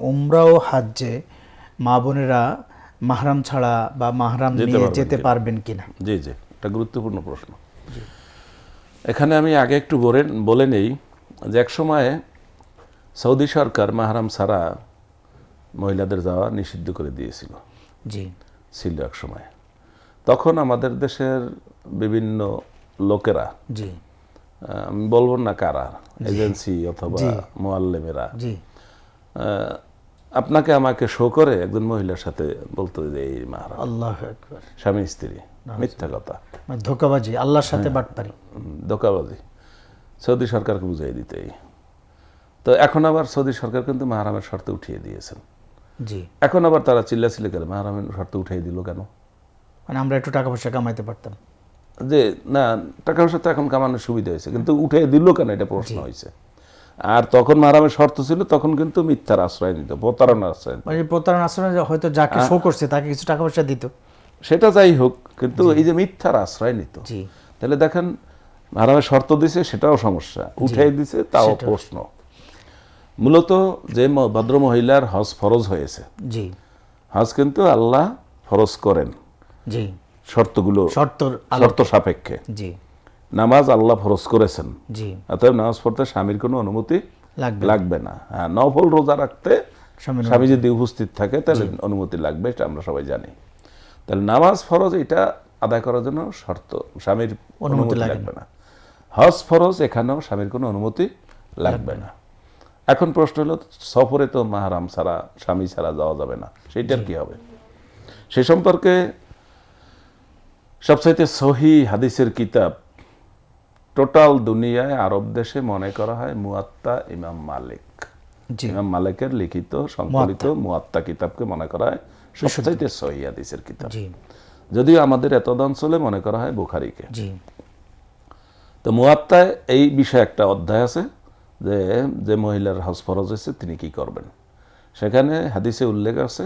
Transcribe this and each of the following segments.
উমরা ও হাজ্জে মা বোনেরা মাহরাম ছাড়া বা মাহরাম নিয়ে যেতে পারবেন কিনা? জি জি, এটা গুরুত্বপূর্ণ প্রশ্ন। এখানে আমি আগে একটু বলে নেই যে এক সময়ে সৌদি সরকার মাহরাম ছাড়া মহিলাদের যাওয়া নিষিদ্ধ করে দিয়েছিল। জি, ছিল এক সময়। তখন আমাদের দেশের বিভিন্ন লোকেরা, জি, আমি বলবো না কারা, এজেন্সি অথবা মোয়াল্লেমেরা জি, আপনাকে আমাকে শো করে একজন মহিলার সাথে বলতো যে এই মাহরাম, আল্লাহু আকবার, স্বামী স্ত্রী, মিথ্যা কথা, মানে ধোঁকাবাজি, আল্লাহর সাথে বাটপারি। ধোঁকাবাজি, সৌদি সরকারকে বুঝাই দিতে। তো এখন আবার সৌদি সরকার কিন্তু মাহরামের শর্ত উঠিয়ে দিয়েছেন। জি, এখন আবার তারা চিল্লাচিল্লি করে মাহরামের শর্ত উঠিয়ে দিল কেন? মানে আমরা একটু টাকা পয়সা কামাইতে পারতাম। যে না, টাকা পয়সা তো এখন কামানোর সুবিধা হয়েছে, কিন্তু উঠে দিল কেন, এটা প্রশ্ন হয়েছে। আর তখন মাহরামের শর্ত ছিল, তখন কিন্তু মিথ্যার আশ্রয় নিত, প্রতারণার আশ্রয় নিত। মানে প্রতারণা আশ্রয় হয়তো যাকে শো করছে তাকে কিছু টাকা পয়সা দিত। সেটা যাই হোক, কিন্তু এই যে মিথ্যার আশ্রয় নিত, জি, তাহলে দেখেন মাহরামের শর্ত দিছে সেটাও সমস্যা, উঠাই দিছে তাও প্রশ্ন। মূলত যে ভদ্র মহিলার হজ ফরজ হয়েছে, জি, হজ কিন্তু আল্লাহ ফরজ করেন জি, শর্তগুলো, শর্তর শর্ত সাপেক্ষে। জি, নামাজ আল্লাহ ফরজ করেছেন, জি, অতএব নামাজ পড়তে স্বামীর কোনো অনুমতি লাগবে না। হ্যাঁ, নফল রোজা রাখতে স্বামী যদি উপস্থিত থাকে তাহলে অনুমতি লাগবে, এটা আমরা সবাই জানি। তাহলে নামাজ ফরজ, এটা আদায় করার জন্য শর্ত স্বামীর অনুমতি লাগবে না। হজ ফরজ, এখানেও স্বামীর কোনো অনুমতি লাগবে না। এখন প্রশ্ন হলো, সফরে তো মাহরাম ছাড়া, স্বামী ছাড়া যাওয়া যাবে না, সেইটার কি হবে? সে সম্পর্কে সবচাইতে সহি হাদিসের কিতাব টোটাল দুনিয়ায় আরব দেশে মনে করা হয় মুয়াত্তা ইমাম মালিক। ইমাম মালিকের লিখিত সংকলিত মুয়াত্তা কিতাবকে মনে করা হয় সবচাইতে সহি হাদিসের কিতাব। যদিও আমাদের এতদ অঞ্চলে মনে করা হয় বুখারীকে। তো মুয়াত্তায় এই বিষয়ে একটা অধ্যায় আছে যে যে মহিলার হজ ফরজ হয়েছে তিনি কি করবেন। সেখানে হাদিসে উল্লেখ আছে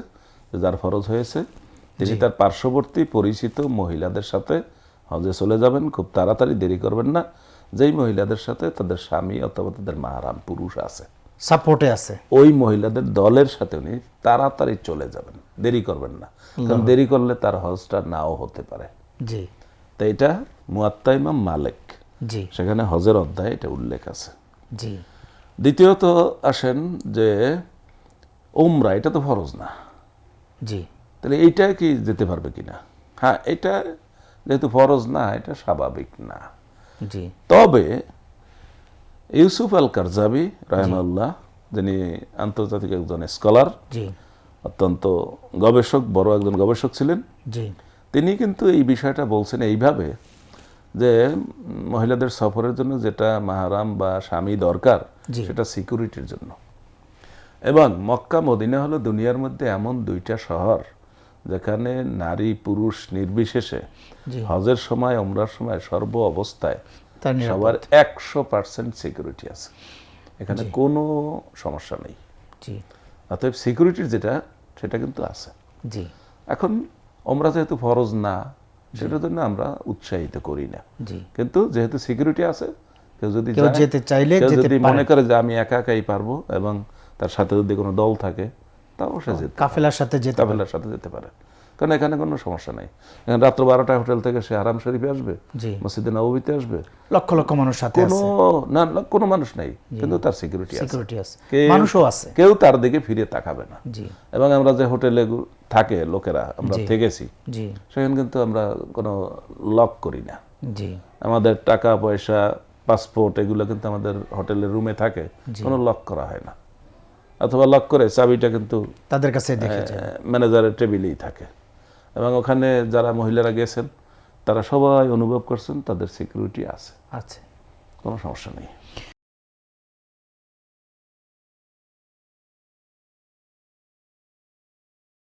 যে যার ফরজ হয়েছে তিনি তার পার্শ্ববর্তী পরিচিত মহিলাদের সাথে হজে চলে যাবেন, খুব তাড়াতাড়ি, দেরি করবেন না। যেই মহিলাদের সাথে তাদের স্বামী অথবা তাদের মাহরাম পুরুষ আছে, সাপোর্টে আছে, ওই মহিলাদের দলের সাথে উনি তাড়াতাড়ি চলে যাবেন, দেরি করবেন না। কারণ দেরি করলে তার হজটা নাও হতে পারে। জি, তো এটা মুয়াত্তা ইমাম মালিক, জি, সেখানে হজের অধ্যায় এটা উল্লেখ আছে। জি, দ্বিতীয়ত আসেন যে উমরা, এটা তো ফরজ না, জি, তাহলে এইটা কি যেতে পারবে কিনা? হ্যাঁ, এটা যেহেতু ফরজ না, এটা স্বাভাবিক না। জি, তবে ইউসুফ আল কারজাবি রাহিমাহুল্লাহ, যিনি আন্তর্জাতিক একজন স্কলার, জি, অত্যন্ত গবেষক, বড় একজন গবেষক ছিলেন, জি, তিনি কিন্তু এই বিষয়টা বলছেন এইভাবে যে মহিলাদের সফরের জন্য যেটা মাহরাম বা স্বামী দরকার, সেটা সিকিউরিটির জন্য। এবং মক্কা মদিনা হলো দুনিয়ার মধ্যে এমন দুইটা শহর যেখানে নারী পুরুষ নির্বিশেষে হজের সময়, উমরার সময়, সর্ব অবস্থায় সবার 100% সিকিউরিটি আছে, এখানে কোনো সমস্যা নেই। অতএব সিকিউরিটির যেটা, সেটা কিন্তু আছে। এখন উমরা যেহেতু ফরজ না, সেটার জন্য আমরা উৎসাহিত করি না, কিন্তু যেহেতু সিকিউরিটি আছে, কেউ যদি যেতে চাইলে, কেউ যদি মনে করে যে আমি একা একাই পারবো এবং তার সাথে যদি কোনো দল থাকে, তাও সে কাফেলার সাথে যেতে পারে, কারণ এখানে কোনো সমস্যা নাই। এখানে রাত্র 12টায় হোটেল থেকে সে হারাম শরীফে আসবে, মসজিদে নববীতে আসবে, লক্ষ লক্ষ মানুষ সাথে আছে, কোনো মানুষ নাই, কিন্তু তার সিকিউরিটি আছে, মানুষও আছে, কেউ তার দিকে ফিরে তাকাবে না। এবং আমরা যে হোটেলে থাকে লোকেরা, আমরা থেকেছি, সেখানে কিন্তু আমরা কোনো লক করি না। আমাদের টাকা পয়সা, পাসপোর্ট, এগুলো কিন্তু আমাদের হোটেলের রুমে থাকে, কোনো লক করা হয় না, অথবা লক করে চাবিটা কিন্তু তাদের কাছে ম্যানেজারের টেবিলেই থাকে। এবং ওখানে যারা মহিলারা গেছেন তারা সবাই অনুভব করছেন তাদের সিকিউরিটি আছে, কোনো সমস্যা নেই।